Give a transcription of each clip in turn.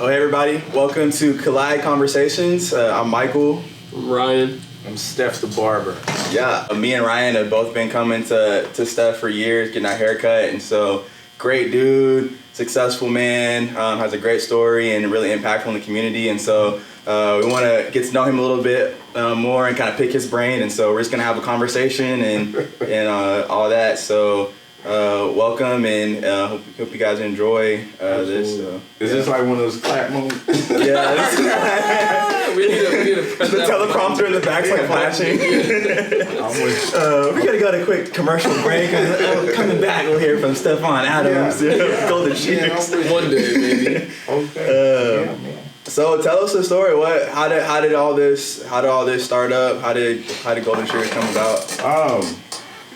Oh, hey everybody, welcome to Collide Conversations. I'm Michael. I'm Ryan. I'm Stef The Barber. Yeah, me and Ryan have both been coming to Stef for years, getting our hair cut, and so great dude, successful man, has a great story and really impactful in the community, and so we want to get to know him a little bit more and kind of pick his brain, and so we're just going to have a conversation and all that, so welcome, and hope you guys enjoy this. Is this like one of those clap moments? Yeah. we need to press The that teleprompter in the back's like flashing. We gotta go to a quick commercial break. Coming back, we'll hear from Stefan Adams, Golden Shears. One day, maybe. Okay. So tell us the story. How did all this start up? How did Golden Shears come about?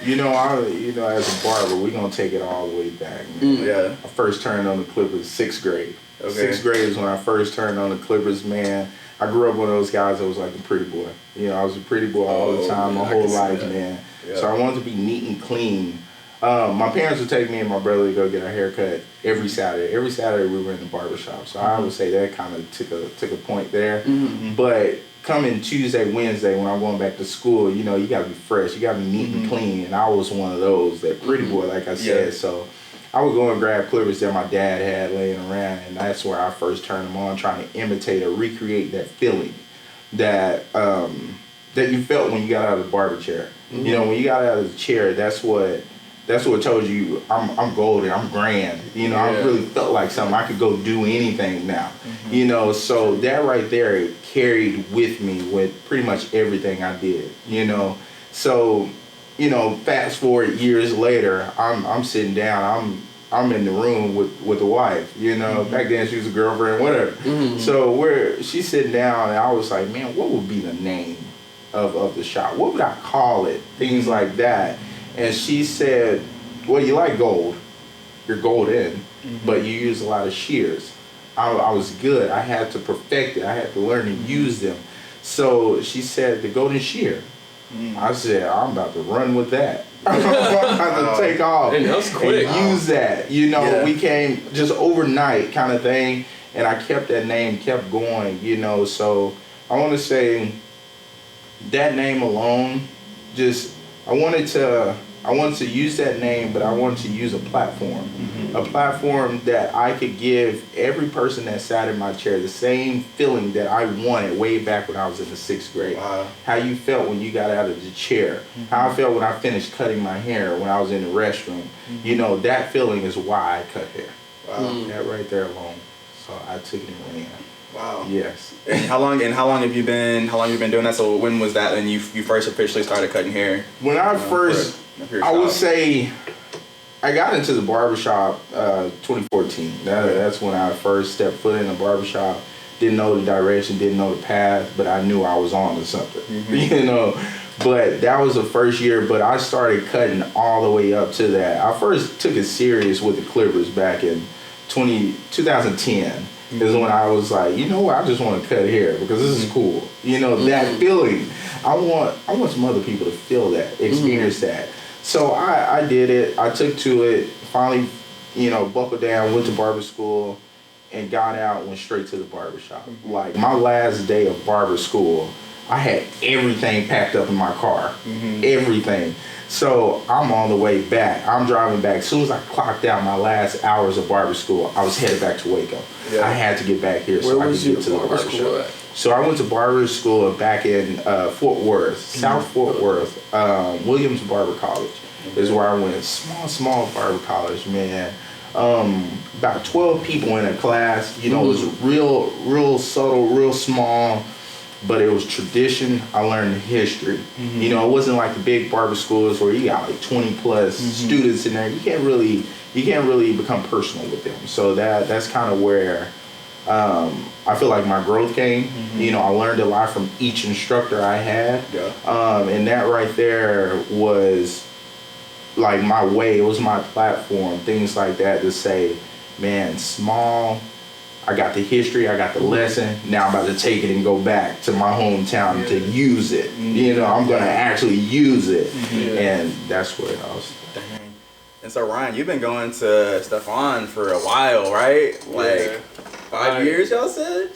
As a barber, we're gonna take it all the way back. Yeah. I first turned on the Clippers 6th grade. Okay. 6th grade is when I first turned on the Clippers, man. I grew up one of those guys that was like a pretty boy. I was a pretty boy all the time, my whole life, man. Yeah. So I wanted to be neat and clean. My parents would take me and my brother to go get our hair cut every Saturday. Every Saturday we were in the barbershop. So I would say that kind of took a point there. Mm-hmm. But coming Tuesday, Wednesday, when I'm going back to school, you got to be fresh. You got to be neat and clean. And I was one of those, that pretty boy, like I said. Yeah. So I would go and grab clippers that my dad had laying around, and that's where I first turned them on, trying to imitate or recreate that feeling that you felt when you got out of the barber chair. Mm-hmm. When you got out of the chair, that's what told you I'm golden, I'm grand. I really felt like something. I could go do anything now. Mm-hmm. So that right there carried with me with pretty much everything I did. So fast forward years later, I'm sitting down, I'm in the room with the wife. Back then she was a girlfriend, whatever. Mm-hmm. So she's sitting down, and I was like, man, what would be the name of the shop? What would I call it? Things like that. And she said, well, you like gold. You're golden, but you use a lot of shears. I was good. I had to perfect it. I had to learn to use them. So she said, the golden shear. I said, I'm about to run with that. I'm about to take off and use that. We came just overnight kind of thing, and I kept that name, kept going, So I want to say that name alone, I wanted to use that name, but I wanted to use a platform. A platform that I could give every person that sat in my chair the same feeling that I wanted way back when I was in the 6th grade. Wow. How you felt when you got out of the chair. How I felt when I finished cutting my hair when I was in the restroom. That feeling is why I cut hair. Wow. That right there alone. So I took it and went in. Wow. Yes. How long have you been doing that? So when was that when you first officially started cutting hair? When I would say I got into the barbershop 2014. That's when I first stepped foot in the barbershop. Didn't know the direction, didn't know the path, but I knew I was on to something. But that was the first year, but I started cutting all the way up to that. I first took it serious with the clippers back in 2010. Is when I was like, I just want to cut hair because this is cool. That feeling. I want some other people to feel that, experience that. So I did it. I took to it. Finally, buckled down, went to barber school, and got out, went straight to the barber shop. Like my last day of barber school, I had everything packed up in my car. Everything. So I'm on the way back. I'm driving back. As soon as I clocked out my last hours of barber school, I was headed back to Waco. Yeah. I had to get back here so I could get to the barber shop. So I went to barber school back in Fort Worth, South Fort Worth, Williams Barber College is where I went. Small barber college, man. About 12 people in a class. It was real subtle, real small. But it was tradition. I learned history. It wasn't like the big barber schools where you got like 20 plus students in there. You can't really become personal with them. So that's kind of where I feel like my growth came. I learned a lot from each instructor I had. Yeah. And that right there was like my way. It was my platform. Things like that to say, man, small. I got the history, I got the lesson, now I'm about to take it and go back to my hometown to use it. I'm going to actually use it. And that's where I was. And so Ryan, you've been going to Stefan for a while, right? 5 years, y'all said?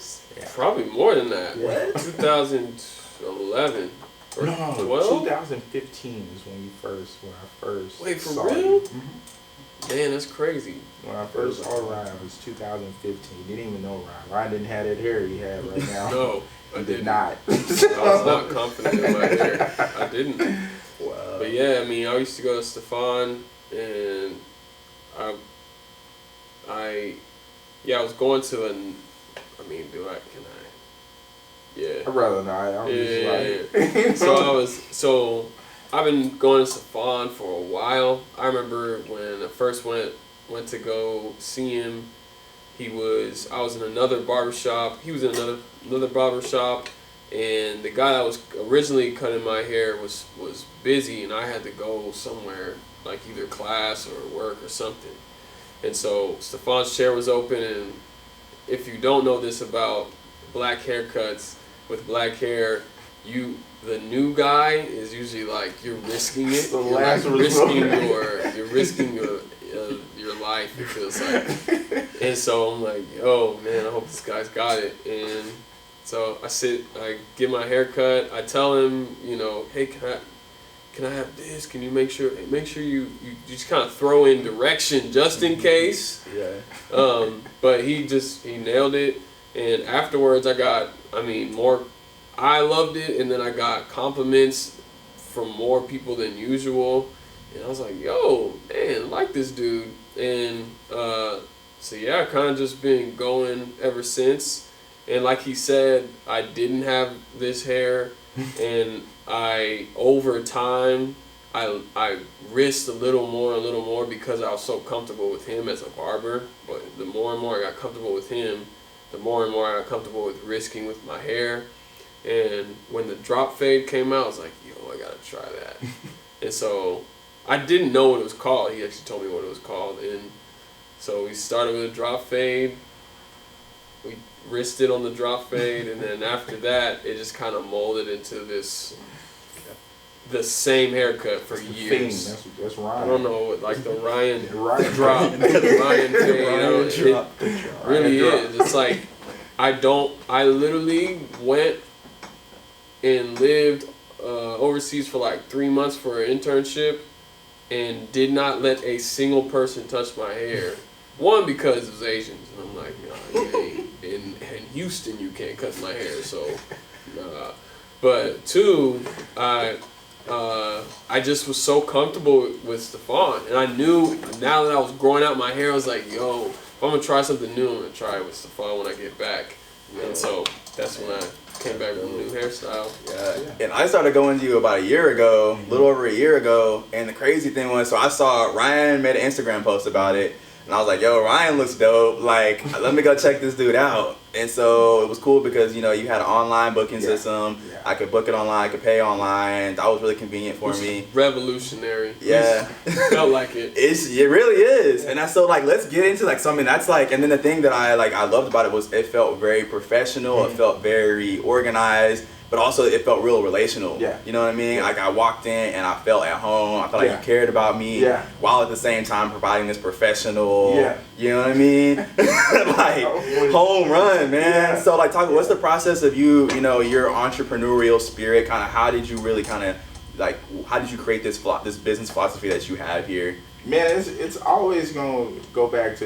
Probably more than that. What? 2011 or No, 12? 2015 is when I first Wait, for saw real? you. Man, that's crazy. When I first saw Ryan, it was 2015. Didn't even know Ryan. Ryan didn't have that hair he had right now. No, he I did didn't. not. I was not confident in my hair. I didn't. Wow. But yeah, I mean, I used to go to Stefan, and I was going to can I? Yeah. I'd rather not. I'm just like. So I've been going to Stefan for a while. I remember when I first went to go see him. I was in another barbershop. He was in another barbershop, and the guy that was originally cutting my hair was busy, and I had to go somewhere, like either class or work or something. And so Stefan's chair was open, and if you don't know this about black haircuts with black hair, the new guy is usually like you're risking it. You're risking your life. It feels like. And so I'm like, oh man, I hope this guy's got it. And so I get my hair cut. I tell him, hey, can I have this? Can you make sure you just kind of throw in direction just in case. Yeah. But he nailed it. And afterwards I loved it, and then I got compliments from more people than usual. And I was like, yo, man, I like this dude. And I've kind of just been going ever since. And like he said, I didn't have this hair, and over time, I risked a little more because I was so comfortable with him as a barber. But the more and more I got comfortable with him, the more and more I got comfortable with risking with my hair. And when the drop fade came out, I was like, yo, I gotta try that. And so I didn't know what it was called. He actually told me what it was called. And so we started with a drop fade. We risked it on the drop fade, and then after that, it just kind of molded into the same haircut for years. That's Ryan. I don't know, like the Ryan Ryan drop, the Ryan fade. It really is. It's like I literally went and lived overseas for like 3 months for an internship, and did not let a single person touch my hair. One, because it was Asians, and I'm like, in Houston you can't cut my hair, so nah. But two, I just was so comfortable with Stefan, and I knew now that I was growing out my hair, I was like, yo, if I'm gonna try something new, I'm gonna try it with Stefan when I get back. And so that's when I came back with a new hairstyle. Yeah. And I started going to you about a year ago, a little over a year ago. And the crazy thing was, so I saw Ryan made an Instagram post about it. And I was like, yo, Ryan looks dope. Like, let me go check this dude out. And so it was cool because, you had an online booking system. Yeah. I could book it online. I could pay online. That was really convenient for me. Revolutionary. Yeah. Felt like it. It really is. And so, like, let's get into, like, something that's, like, and then the thing that I loved about it was it felt very professional. Mm-hmm. It felt very organized. But also, it felt real relational. Yeah. You know what I mean? Yeah. Like, I walked in and I felt at home. I felt like you cared about me. Yeah. While at the same time providing this professional. Yeah. You know what I mean? Like, home run, man. Yeah. So, like, what's the process of your entrepreneurial spirit? Kind of, how did you really how did you create this business philosophy that you have here? Man, it's always gonna go back to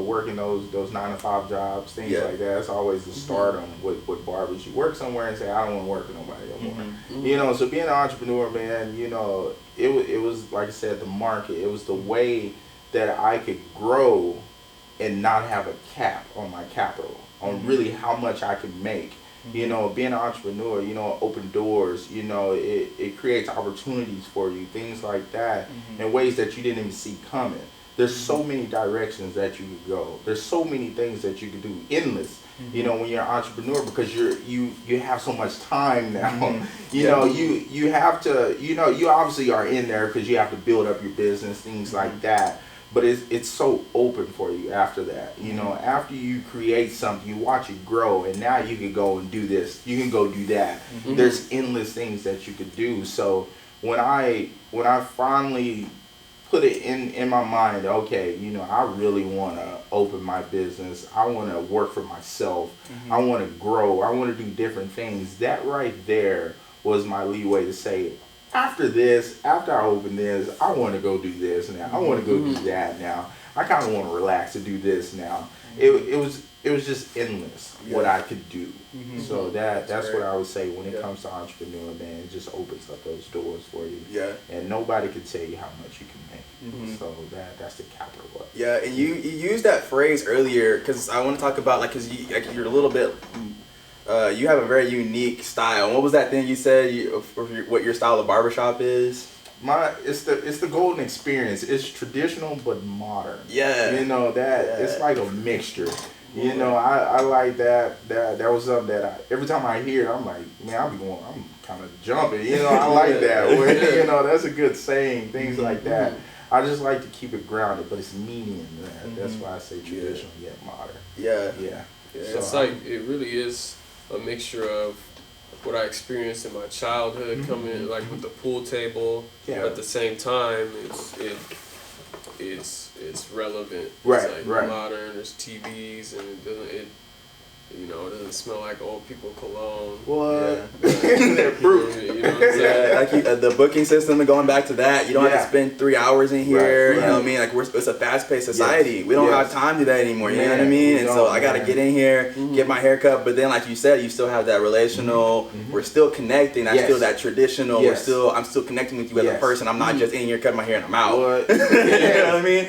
working those 9-to-5 jobs, things like that. It's always the start on with barbers. You work somewhere and say, I don't want to work with nobody anymore. Mm-hmm. So being an entrepreneur, man, it was like I said, the market. It was the way that I could grow and not have a cap on my capital, on really how much I could make. Being an entrepreneur, open doors, it creates opportunities for you, things like that, in ways that you didn't even see coming. There's so many directions that you could go. There's so many things that you could do, endless, when you're an entrepreneur, because you have so much time now. You have to, you obviously are in there because you have to build up your business, things like that. But it's so open for you after that. After you create something, you watch it grow, and now you can go and do this. You can go do that. Mm-hmm. There's endless things that you could do. So when I finally put it in my mind, okay, you know, I really want to open my business. I want to work for myself. I want to grow. I want to do different things. That right there was my leeway to say, after this, after I open this, I want to go do this now. I want to go do that now. I kind of want to relax and do this now. It was just endless what I could do. So that's what I would say when it comes to entrepreneur, man. It just opens up those doors for you. Yeah. And nobody can tell you how much you can make. So that's the capital up. Yeah, and you used that phrase earlier because I want to talk about because you're a little bit. You have a very unique style. What was that thing you said? What your style of barbershop is? It's the golden experience. It's traditional but modern. Yeah. You know it's like a mixture. You know, I like that. That was something that every time I hear, I'm like, man, I'm kind of jumping. You know, I like that. You know, that's a good saying. Things like that. I just like to keep it grounded, but it's meaning in that. That's why I say traditional yet modern. Yeah. So it's like it really is a mixture of what I experienced in my childhood, coming like with the pool table. But at the same time, it's relevant. Right, it's like modern. There's TVs, and it doesn't smell like old people cologne. What? They're brute. You know what I'm saying? Like the booking system and going back to that, you don't have to spend 3 hours in here. You know what I mean? Like it's a fast-paced society. We don't have time to do that anymore. You know what I mean? And so I got to get in here, get my hair cut. But then, like you said, you still have that relational. We're still connecting. I still that traditional. I'm still connecting with you as a person. I'm not just in here cutting my hair and I'm out. You know what I mean?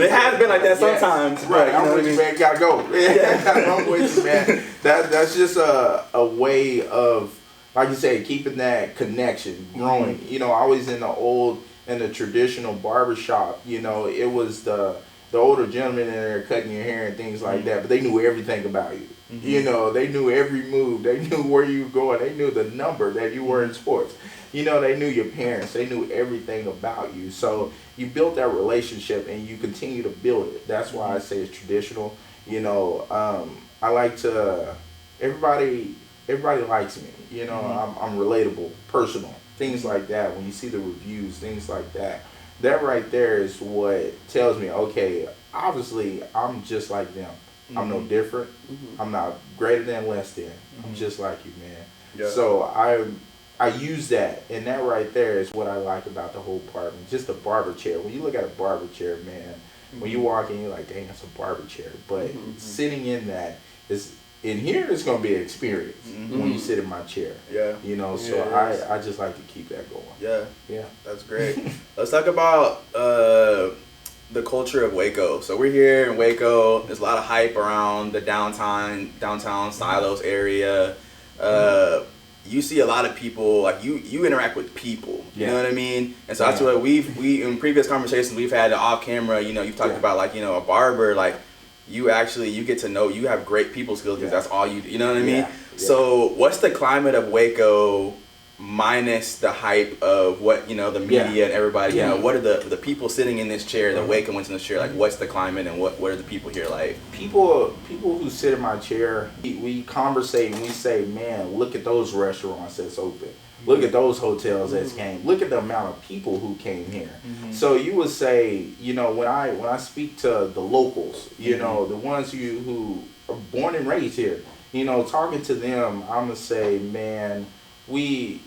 It has been like that sometimes. Right. I'm with you, man. Gotta go. I'm with you, man. That's just a way of, like you say, keeping that connection, growing. You know, always in the traditional barbershop, you know, it was the older gentlemen in there cutting your hair and things like that, but they knew everything about you. You know, they knew every move. They knew where you were going. They knew the number that you were in sports. You know, they knew your parents. They knew everything about you. So you built that relationship and you continue to build it. That's why I say it's traditional. You know, I like to, everybody likes me. You know, I'm relatable, personal, things like that. When you see the reviews, things like that, that right there is what tells me, okay, obviously I'm just like them. I'm no different. I'm not greater than, less than. I'm just like you, man. So I use that, and that right there is what I like about the whole apartment. Just a barber chair. When you look at a barber chair, man, when you walk in, you're like, dang, that's a barber chair. But sitting in that is, in here, it's going to be an experience when you sit in my chair. You know, so I just like to keep that going. Yeah. That's great. Let's talk about the culture of Waco. So we're here in Waco. There's a lot of hype around the downtown Silos area. You see a lot of people, like you interact with people, you know what I mean? And so that's what we in previous conversations we've had off camera, you know, you've talked about like, you know, a barber, like you get to know, you have great people skills because that's all you know what I mean? So what's the climate of Waco minus the hype of what, you know, the media and everybody, you know, what are the people sitting in this chair, the Waco ones in this chair, like what's the climate and what are the people here like? People who sit in my chair, we conversate and we say, man, look at those restaurants that's open. Look at those hotels that's came. Look at the amount of people who came here. So you would say, you know, when I speak to the locals, you know, the ones who are born and raised here, you know, talking to them, I'm gonna say, man, we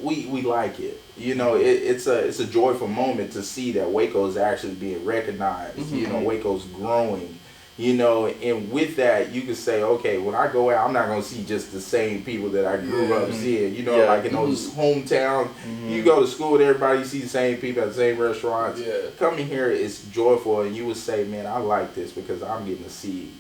like it. You know, it's a joyful moment to see that Waco is actually being recognized. You know, Waco's growing. You know, and with that, you can say, okay, when I go out, I'm not going to see just the same people that I grew up seeing. You know, like in those hometown, you go to school with everybody, you see the same people at the same restaurants. Coming here is joyful, and you would say, man, I like this because I'm getting to see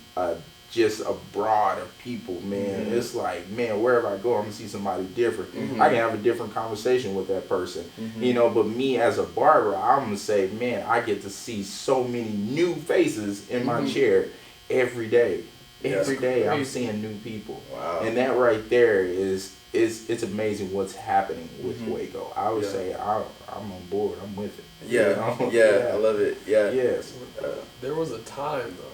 just a broad of people, man. It's like, man, wherever I go, I'm going to see somebody different. I can have a different conversation with that person. You know, but me as a barber, I'm going to say, man, I get to see so many new faces in my chair every day. Every day I'm seeing new people. Wow. And that right there is it's amazing what's happening with Waco. I would say I'm on board. I'm with it. I love it. Yes. There was a time though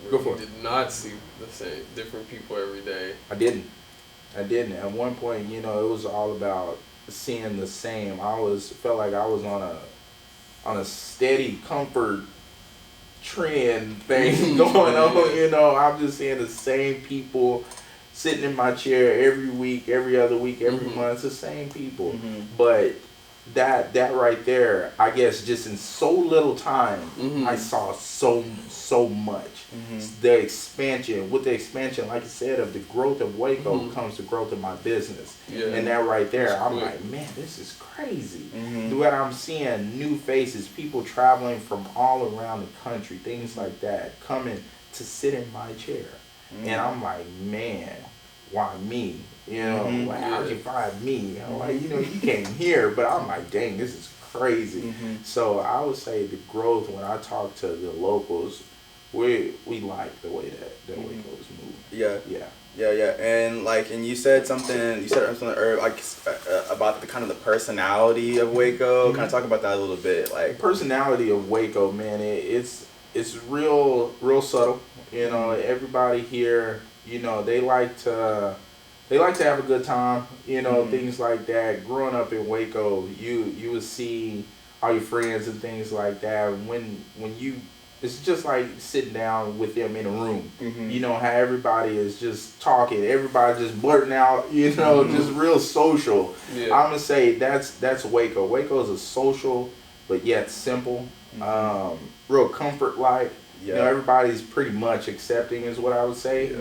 where you did not see the same different people every day. I didn't. At one point, you know, it was all about seeing the same. I felt like I was on a steady comfort trend thing going on. You know, I'm just seeing the same people sitting in my chair every week, every other week, every month. It's the same people, but that right there, I guess, just in so little time, I saw so much. The expansion, with the expansion, like you said, of the growth of Waco comes the growth of my business, and that right there, I'm like, man, this is crazy. What I'm seeing, new faces, people traveling from all around the country, things like that, coming to sit in my chair, and I'm like, man, why me? You know, like, how'd you find me? I'm like, you know, you came here, but I'm like, dang, this is crazy. So I would say the growth, when I talk to the locals, we like the way that Waco's moving. Yeah. And like, and you said something earlier, like about the kind of the personality of Waco. Kind of talk about that a little bit, like the personality of Waco, man. It's real subtle. You know, everybody here, you know, they like to have a good time, you know, things like that. Growing up in Waco, you would see all your friends and things like that. When you, it's just like sitting down with them in a room. You know, how everybody is just talking, everybody just blurting out, you know, just real social. I'm gonna say that's Waco. Waco is a social, but yet simple, real comfort-like. You know, everybody's pretty much accepting, is what I would say.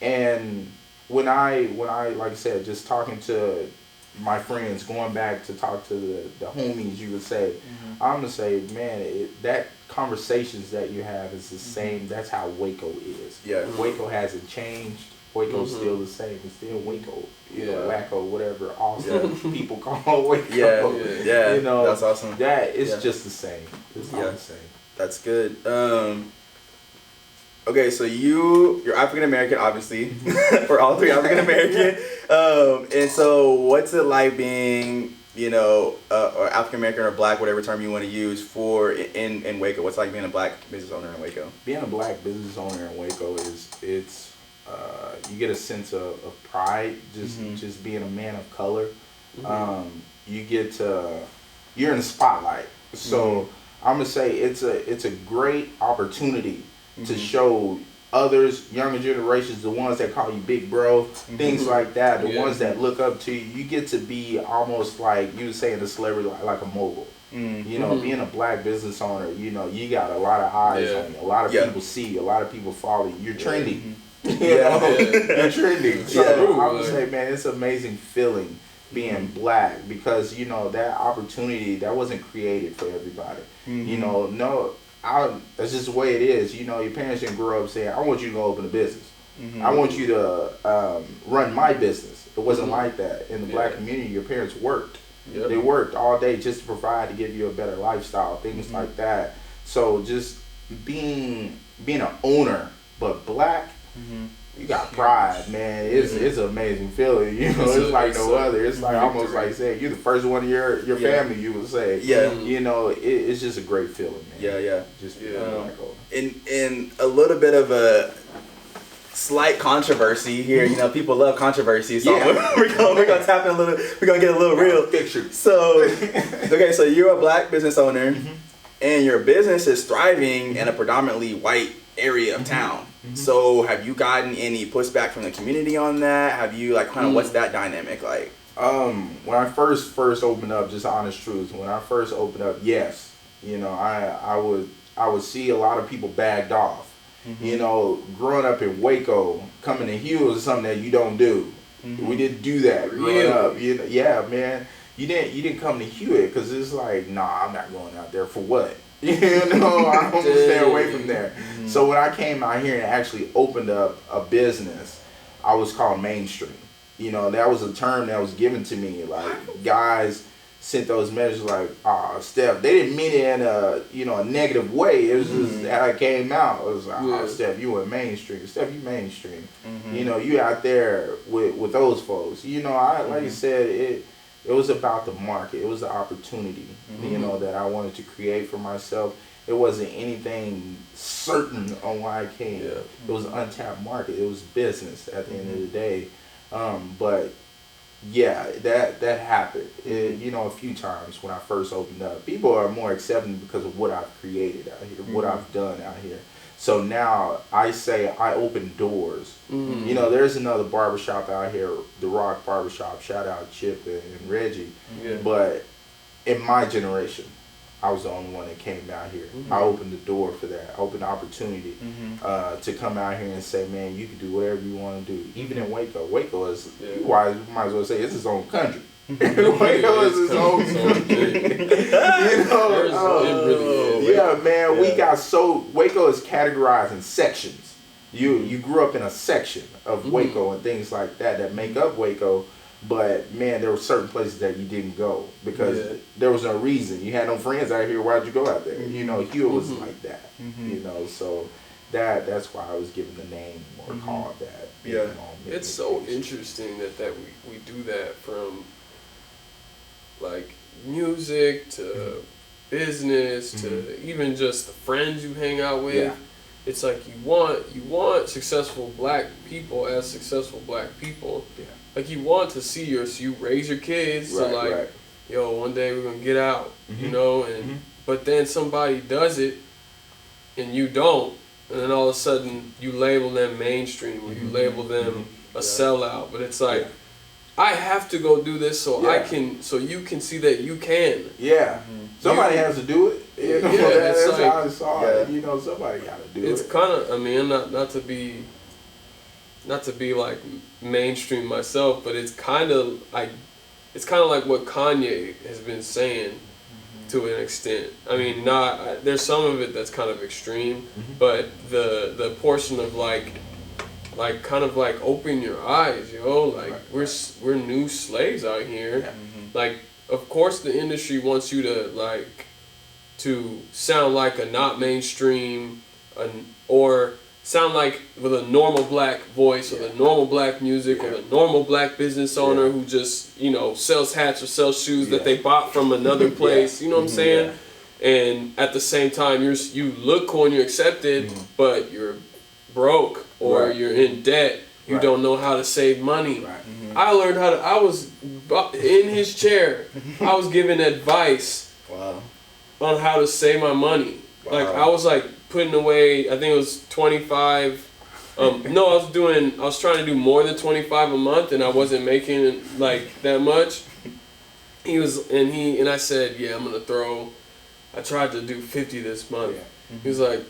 And when I like I said, just talking to my friends, going back to talk to the homies, you would say, I'm gonna say, man, that conversations that you have is the same. That's how Waco is. Waco hasn't changed. Waco's still the same. It's still Waco. You know, Wacko, whatever awesome people call Waco. You know, that's awesome. That it's just the same. It's all the same. That's good. Okay, so you're African American, obviously. We're all three African American. And so what's it like being, you know, or African American or black, whatever term you want to use, for in Waco? What's it like being a black business owner in Waco? Being a black business owner in Waco is you get a sense of pride, just being a man of color. You get you're in the spotlight. So I'm gonna say it's a great opportunity to show others, younger generations, the ones that call you big bro, things like that, the ones that look up to you. You get to be almost like you were saying, a celebrity, like a mogul. You know, being a black business owner, you know, you got a lot of eyes on you. A lot of people see you. A lot of people follow you. You're trending. You know? You're trending. So I would say, man, it's an amazing feeling being black, because, you know, that opportunity, that wasn't created for everybody. You know, that's just the way it is. You know, your parents didn't grow up saying, I want you to go open a business. I want you to run my business. It wasn't like that. In the black community, your parents worked. They worked all day just to provide, to give you a better lifestyle, things like that. So just being an owner, but black, you got pride, man. It's an amazing feeling. You know, it's like no other. It's like almost like saying you're the first one in your family, you would say. You know, it's just a great feeling, man. Just in a little bit of a slight controversy here. You know, people love controversy, so we're gonna tap in a little. We're gonna get a little real. So, okay, so you're a black business owner, and your business is thriving in a predominantly white area of town. So have you gotten any pushback from the community on that? Have you, like, kind of what's that dynamic like? When I first opened up, just honest truth, when I first opened up, yes, you know, I would see a lot of people bagged off. You know, growing up in Waco, coming to Hughes is something that you don't do. We didn't do that growing up. You know, man, you didn't come to Hewitt because it's like, nah, I'm not going out there for what? You know, I'm gonna stay away from there. So when I came out here and actually opened up a business, I was called mainstream. You know, that was a term that was given to me. Like, guys sent those messages like, Stef, they didn't mean it in a negative way. It was just how it came out. It was like, Stef, you were mainstream. Stef, you mainstream. You know, you out there with those folks. You know, like you said, it was about the market. It was the opportunity, you know, that I wanted to create for myself. It wasn't anything certain on why I came. It was an untapped market. It was business at the end of the day. But Yeah, that happened. A few times when I first opened up. People are more accepting because of what I've created out here, what I've done out here. So now I say I open doors. There's another barbershop out here, The Rock Barbershop. Shout out Chip and Reggie. Yeah. But in my generation, I was the only one that came out here. I opened the door for that. I opened the opportunity to come out here and say, man, you can do whatever you want to do. Even in Waco. Waco is, you might as well say, it's his own country. Waco is his own country. Man, we got Waco is categorized in sections. You grew up in a section of Waco and things like that make up Waco. But man, there were certain places that you didn't go because there was no reason. You had no friends out here. Why'd you go out there? Hewitt was like that. So that's why I was given the name or called that. Yeah, it's so interesting that we do that from like music to business to even just the friends you hang out with. Yeah. It's like you want successful black people as successful black people. Yeah. Like you want to see you raise your kids to like, yo, one day we're gonna get out, but then somebody does it and you don't, and then all of a sudden you label them mainstream or you label them a sellout. But it's like, I have to go do this so you can see that you can. Yeah. Somebody has to do it. That's like, how I saw it. Somebody got to do it. It's kind of, I mean, not to be like mainstream myself, but it's kind of like what Kanye has been saying to an extent. I mean, there's some of it that's kind of extreme, but the portion of like kind of like open your eyes, like we're new slaves out here. Yeah. Like, of course the industry wants you to sound like a not mainstream or sound like with a normal black voice or the normal black music or the normal black business owner who just, sells hats or sells shoes that they bought from another place, you know what I'm saying? Yeah. And at the same time, you look cool and you're accepted, but you're broke or you're in debt. You don't know how to save money. Right. I learned I was in his chair. I was giving advice on how to save my money. Wow. Like I was like putting away, I think it was 25. No, I was trying to do more than 25 a month, and I wasn't making like that much. I said, yeah, I tried to do 50 this month. Yeah. He was like,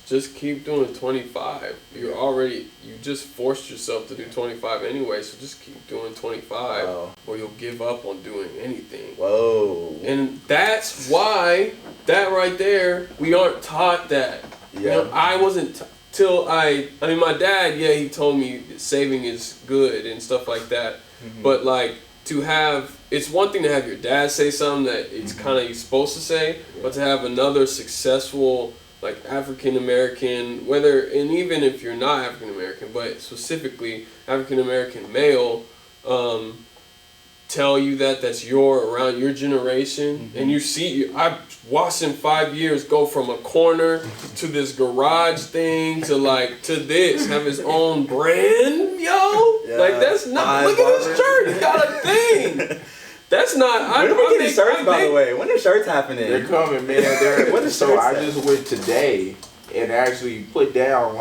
just keep doing 25. You just forced yourself to do 25 anyway, so just keep doing 25 or you'll give up on doing anything. Whoa. And that's why, that right there, we aren't taught that. Yeah. I wasn't till my dad, he told me saving is good and stuff like that. But like it's one thing to have your dad say something that it's kind of you're supposed to say, but to have another successful like African American, and even if you're not African American, but specifically African American male, tell you that's around your generation, and you see, I watched him 5 years go from a corner to this garage thing to this, have his own brand, like that's not. Look at his shirt, he got a thing. That's not. When are we getting shirts, by the way? When are shirts happening? They're coming, man. So I just went today and actually put down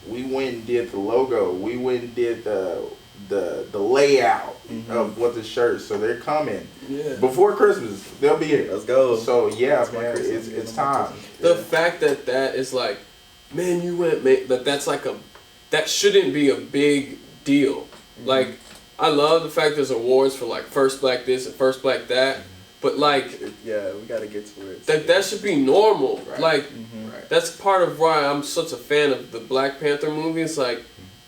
we went and did the logo. We went and did the layout of what the shirts. So they're coming before Christmas. They'll be here. Let's go. So man, it's time. The fact that is like, man, you went. That's like that shouldn't be a big deal. Like. I love the fact there's awards for first black this and first black that, but we gotta get to it. That should be normal. Right. That's part of why I'm such a fan of the Black Panther movies.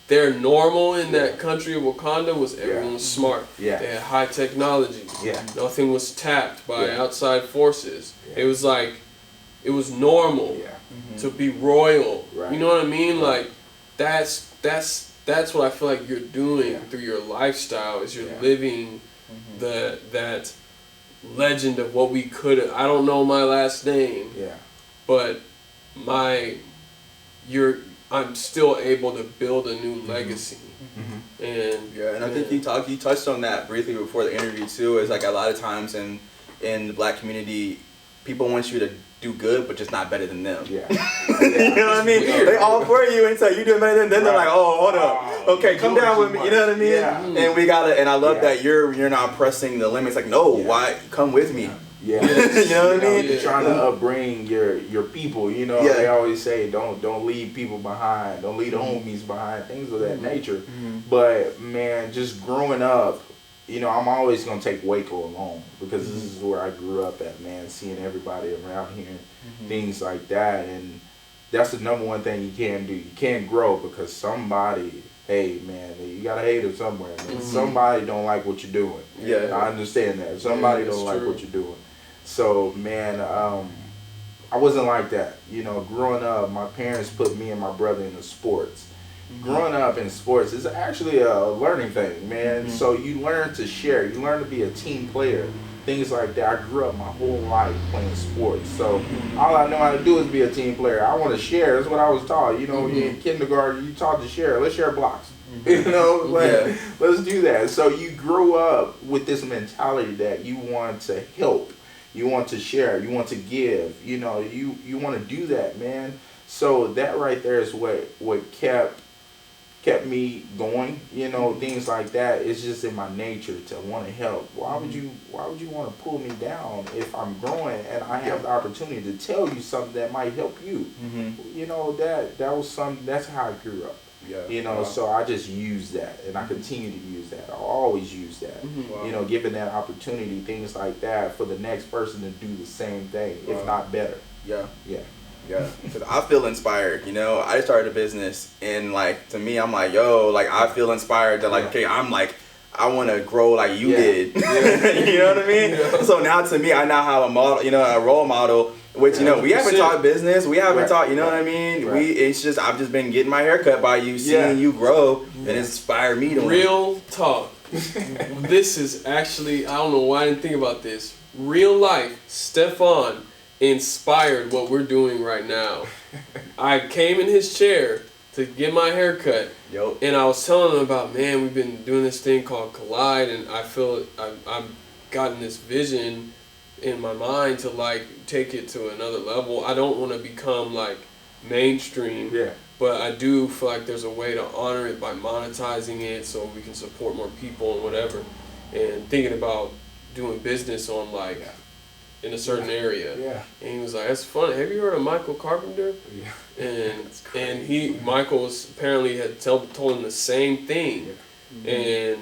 Their normal in that country of Wakanda was everyone was smart. Yeah. They had high technology. Yeah. Nothing was tapped by outside forces. Yeah. It was it was normal to be royal. Right. You know what I mean? Right. That's what I feel like you're doing through your lifestyle is you're living that legend of what we could have. I don't know my last name, but I'm still able to build a new legacy, And I think you touched on that briefly before the interview too. Is like a lot of times in the Black community, people want you to do good, but just not better than them. Yeah. You know what I mean? Weird. They all for you until you do better than them. Then they're like, oh, hold up, okay, come down with me. You know what I mean? Yeah. And we gotta. And I love that you're not pressing the limits. Like, no, why? Come with me. Yeah. You know what I mean? You're trying to upbring your people. You know, they always say don't leave people behind. Don't leave the homies behind. Things of that nature. But man, just growing up, you know, I'm always gonna take Waco along because this is where I grew up at, man. Seeing everybody around here, things like that, and that's the number one thing you can't do. You can't grow because somebody. Hey man, you got a hater somewhere, man. Somebody don't like what you're doing. Yeah, I understand that. Somebody don't like what you're doing. So man, I wasn't like that. You know, growing up, my parents put me and my brother into sports. Growing up in sports is actually a learning thing, man. So you learn to share. You learn to be a team player. Things like that. I grew up my whole life playing sports. So all I know how to do is be a team player. I want to share. That's what I was taught. You know, in kindergarten, you taught to share. Let's share blocks. You know, let's do that. So you grow up with this mentality that you want to help. You want to share. You want to give. You know, you want to do that, man. So that right there is what kept me going. You know, things like that. It's just in my nature to want to help. Why would you want to pull me down if I'm growing and I have the opportunity to tell you something that might help you? You know, that's how I grew up. Yeah. You know, so I just use that, and I continue to use that. I always use that. You know, giving that opportunity, things like that, for the next person to do the same thing, if not better. Yeah. Because I feel inspired. You know, I started a business, and like to me, I'm like, yo, like I feel inspired that like, okay, I'm like, I want to grow like you did. You know what I mean? So now to me, I now have a model, you know, a role model. Which, you know, we haven't talked business. We haven't talked, you know what I mean? It's just, I've just been getting my hair cut by you, seeing you grow, and inspire me to real talk. This is actually, I don't know why I didn't think about this. Real life, Stefan inspired what we're doing right now. I came in his chair to get my hair cut, and I was telling him about, man, we've been doing this thing called Collide, and I feel I've gotten this vision in my mind to like take it to another level. I don't want to become like mainstream, but I do feel like there's a way to honor it by monetizing it so we can support more people and whatever, and thinking about doing business on like in a certain area. And he was like, that's funny, have you heard of Michael Carpenter? And Michael was apparently had told him the same thing. And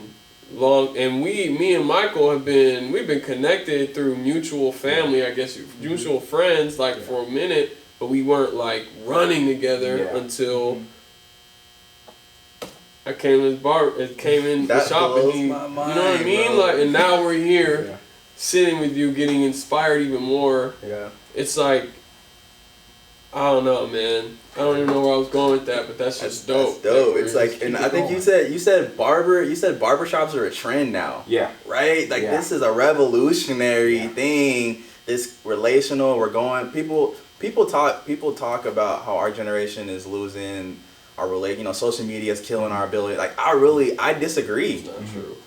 me and Michael we've been connected through mutual family, I guess, mutual friends, like for a minute, but we weren't like running together until I came in the shop, and you know what I mean? Bro. Like, and now we're here sitting with you, getting inspired even more. It's like, I don't know, man. I don't even know where I was going with that, but that's just dope. That's dope. It's like, and I think you said barbershops are a trend now. Right? Like this is a revolutionary thing. It's relational. We're going. People talk about how our generation is losing our relate. You know, social media is killing our ability. Like I disagree. It's not true.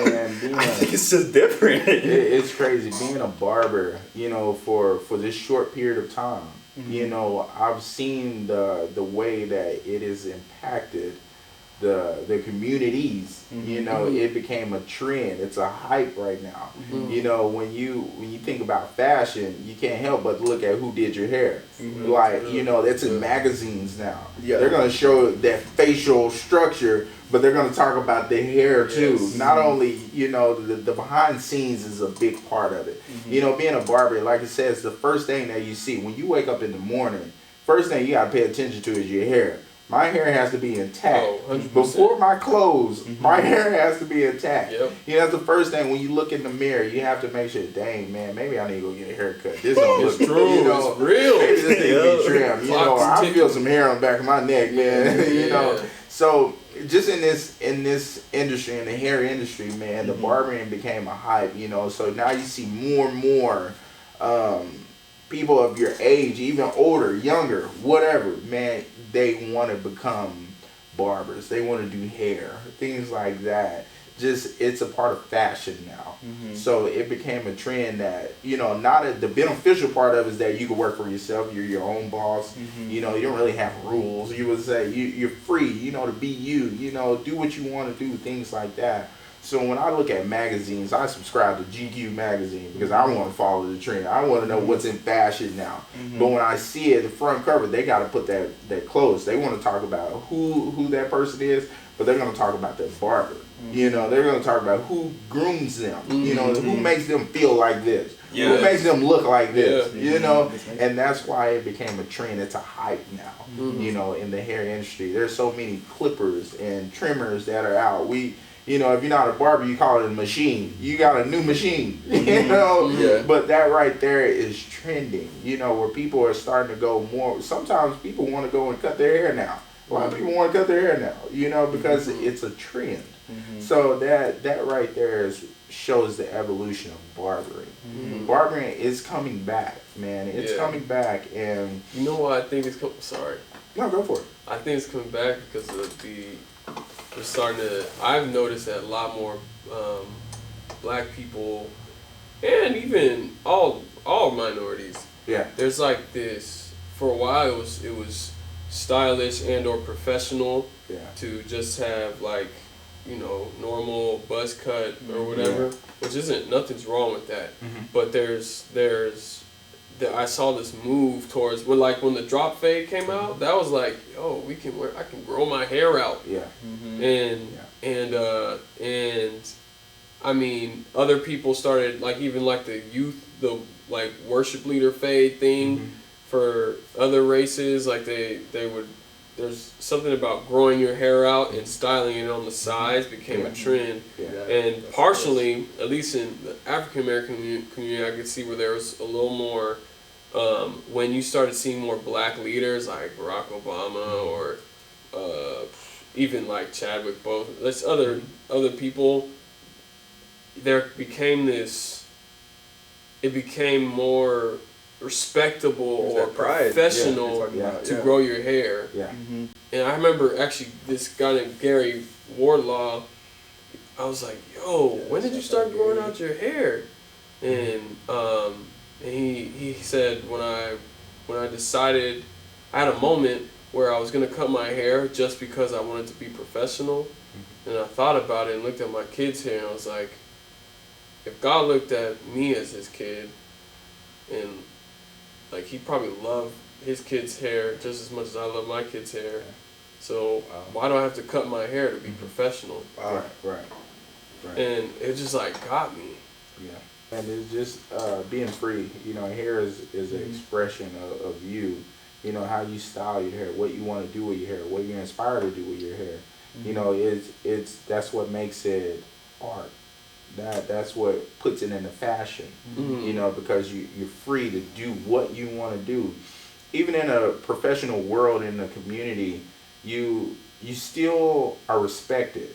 Man, I think it's just different. It's crazy being a barber. You know, for this short period of time. You know, I've seen the way that it has impacted the communities. You know, it became a trend. It's a hype right now. You know, when you think about fashion, you can't help but look at who did your hair. Like, you know, that's in magazines now. They're gonna show that facial structure, but they're gonna talk about the hair too. Not only, you know, the behind scenes is a big part of it. You know, being a barber, like it says, the first thing that you see when you wake up in the morning, first thing you gotta pay attention to is your hair. My hair has to be intact. 100%. Before my clothes, my hair has to be intact. You know, that's the first thing. When you look in the mirror, you have to make sure, dang, man, maybe I need to go get a haircut. This don't look true. You know, it's real. Maybe this need to be trimmed. You know, I feel some hair on the back of my neck, man. You know, so just in this industry, in the hair industry, man, the barbering became a hype. You know, so now you see more and more people of your age, even older, younger, whatever, man, they want to become barbers. They want to do hair, things like that. Just it's a part of fashion now. So it became a trend that, you know, the beneficial part of it is that you can work for yourself. You're your own boss. You know, you don't really have rules. You would say you're free, you know, to be you. You know, do what you want to do, things like that. So when I look at magazines, I subscribe to GQ magazine because I want to follow the trend. I want to know what's in fashion now. But when I see it, the front cover, they got to put that close. They want to talk about who that person is, but they're going to talk about their barber. You know, they're going to talk about who grooms them. You know, who makes them feel like this. Who makes them look like this. You know, and that's why it became a trend. It's a hype now, you know, in the hair industry. There's so many clippers and trimmers that are out. You know, if you're not a barber, you call it a machine. You got a new machine, you know? But that right there is trending, you know, where people are starting to go more. Sometimes people want to go and cut their hair now. A lot of people want to cut their hair now, you know, because it's a trend. So that right there shows the evolution of barbering. Barbering is coming back, man. It's coming back. And you know why I think it's coming? Sorry. No, go for it. I think it's coming back because of we're starting to, I've noticed that a lot more black people and even all minorities. Yeah. There's like this, for a while it was stylish and or professional to just have like, you know, normal buzz cut or whatever, which nothing's wrong with that. But I saw this move towards when the drop fade came out. That was like, yo, I can grow my hair out. And I mean, other people started like even like the like worship leader fade thing for other races. Like they would. There's something about growing your hair out and styling it on the sides became a trend. And partially, at least in the African American community, I could see where there was a little more, when you started seeing more black leaders like Barack Obama or even like Chadwick Boseman, there's other people, there became this, it became more respectable or professional to grow your hair. And I remember actually this guy named Gary Wardlaw, I was like, yo, when did you start growing out your hair? And he said when I decided, I had a moment where I was gonna cut my hair just because I wanted to be professional. And I thought about it and looked at my kid's hair and I was like, if God looked at me as his kid and like he probably loved his kid's hair just as much as I love my kid's hair. So why do I have to cut my hair to be professional? Right. And it just like got me. And it's just being free. You know, hair is an expression of you. You know, how you style your hair, what you want to do with your hair, what you're inspired to do with your hair. You know, that's what makes it art. That's what puts it into fashion, you know, because you're free to do what you want to do. Even in a professional world, in the community, you still are respected,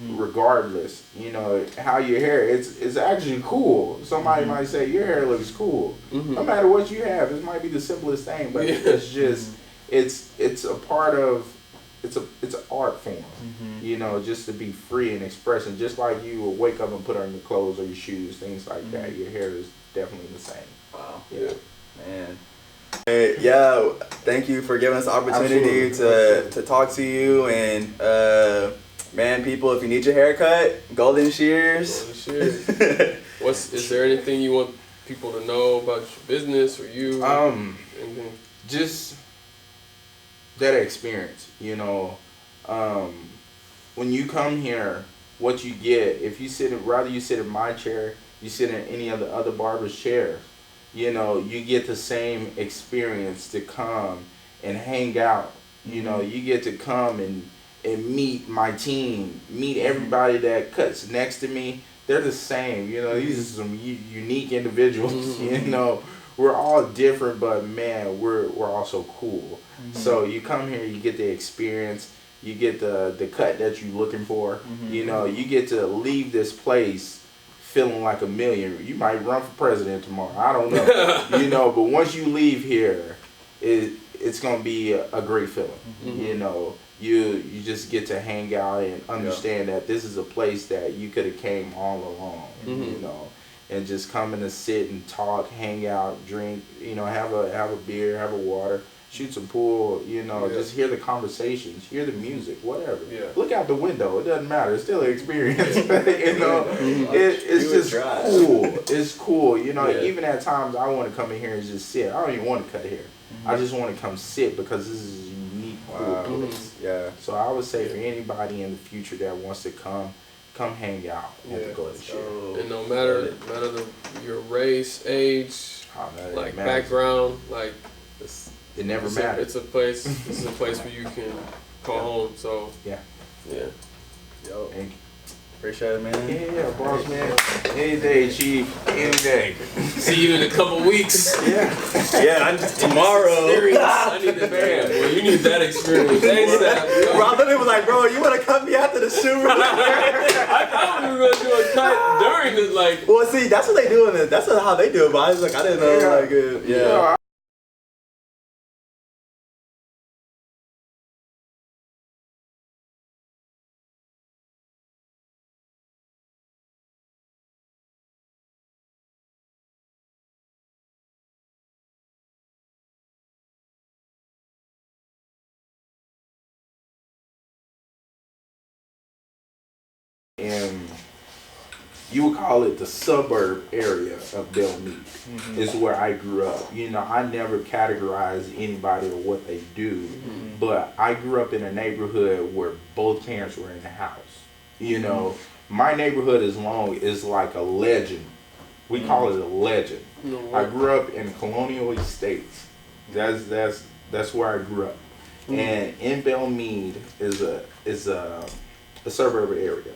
regardless. You know, how your hair, it's actually cool. Somebody might say, your hair looks cool. No matter what you have, it might be the simplest thing, but it's just, it's a part of, it's an art form, you know, just to be free and expressing. Just like you will wake up and put on your clothes or your shoes, things like that. Your hair is definitely the same. Wow. Yeah. Man. Hey, thank you for giving us the opportunity to talk to you. And man, people, if you need your haircut, Golden Shears. Is there anything you want people to know about your business or you? Anything? Just that experience, you know, when you come here, what you get, if you rather you sit in my chair, you sit in any of the other barbers' chairs, you know, you get the same experience to come and hang out. You know, you get to come and meet my team, meet everybody that cuts next to me. They're the same, you know, these are some unique individuals, you know. We're all different, but man, we're all so cool. So you come here, you get the experience, you get the cut that you're looking for. You know, you get to leave this place feeling like a million. You might run for president tomorrow. I don't know. You know, but once you leave here, it's gonna be a great feeling. You know, you just get to hang out and understand that this is a place that you could have came all along, you know, and just coming to sit and talk, hang out, drink, you know, have a beer, have a water, shoot some pool, you know, just hear the conversations, hear the music, whatever. Look out the window. It doesn't matter. It's still an experience. You know, it's just cool. It's cool. You know, even at times I want to come in here and just sit. I don't even want to cut hair. I just want to come sit because this is a unique, cool place. So I would say for anybody in the future that wants to come hang out and go to Shear. And no matter your race, age, like background, like it never matters. It's a place. It's a place where you can call home. So Yo, thank you. Appreciate it, man. Yeah, boss, man. Any day, chief. Any day. See you in a couple weeks. Tomorrow. I need the man. Well, you need that experience. ASAP. Bro, I thought it was like, bro, you want to cut me after the shoot? I thought we were gonna do a cut during the like. Well, see, that's what they do in it. That's how they do it. But I was like, I didn't know. Like, And you would call it the suburb area of Belmead is where I grew up. You know, I never categorized anybody or what they do, but I grew up in a neighborhood where both parents were in the house. You know, my neighborhood is like a legend. We call it a legend. I grew up in Colonial Estates. That's where I grew up. And in Belmead is a suburb area.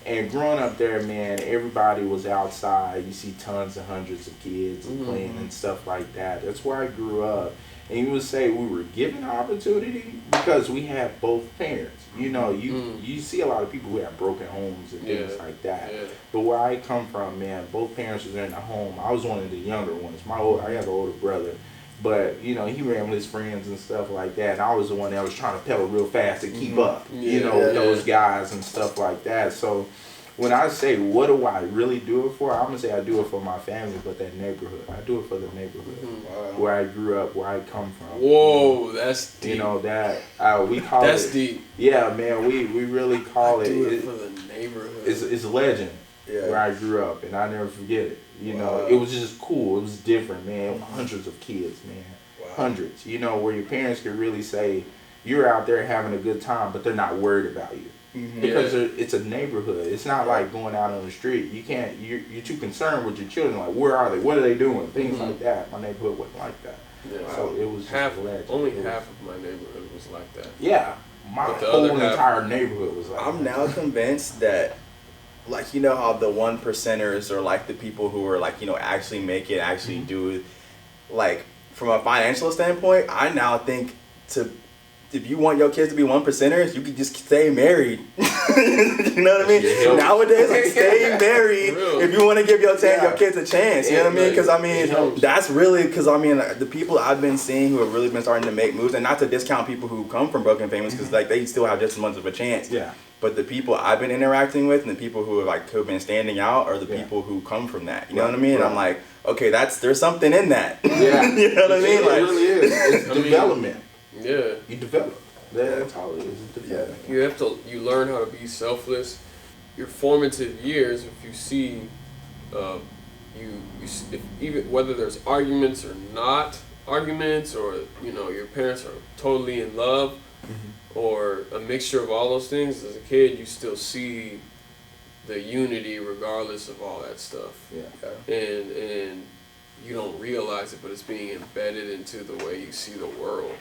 And growing up there, man, everybody was outside. You see tons of hundreds of kids playing and stuff like that. That's where I grew up. And you would say we were given opportunity because we had both parents. You know, you see a lot of people who have broken homes and things like that. But where I come from, man, both parents was in the home. I was one of the younger ones. I have an older brother. But, you know, he ran with his friends and stuff like that. And I was the one that was trying to pedal real fast to keep up, you know, with those guys and stuff like that. So when I say, what do I really do it for? I'm going to say I do it for my family, but that neighborhood. I do it for the neighborhood where I grew up, where I come from. Whoa, that's deep. You know, that we call that's it. Deep. Yeah, man, we really call it. Do it for the neighborhood. It's a legend where I grew up, and I never forget it. You know, it was just cool. It was different, man. Hundreds of kids, man. Hundreds. You know, where your parents could really say, you're out there having a good time, but they're not worried about you. Because it's a neighborhood. It's not like going out on the street. You can't, you're too concerned with your children. Like, where are they? What are they doing? Things like that. My neighborhood wasn't like that. So it was only half of my neighborhood was like that. Yeah. My whole entire neighborhood was like that. I'm now convinced that, like, you know how the 1%ers are like the people who are like, you know, actually make it, actually do it. Like, from a financial standpoint, I now think if you want your kids to be 1%ers, you could just stay married. You know what I mean? Nowadays, like, stay married if you want to give your kids a chance. You know what I mean? Because, I mean, that's really, because, I mean, the people I've been seeing who have really been starting to make moves, and not to discount people who come from broken families, because, like, they still have just as much of a chance. But the people I've been interacting with and the people who have been standing out are the people who come from that. You know what I mean? And I'm like, okay, there's something in that. You know what I mean? It really is. It's development. You develop. That's all it is. Development. You learn how to be selfless. Your formative years, if you see, even whether there's arguments or not arguments, or you know your parents are totally in love, or a mixture of all those things. As a kid, you still see the unity regardless of all that stuff. And you don't realize it, but it's being embedded into the way you see the world.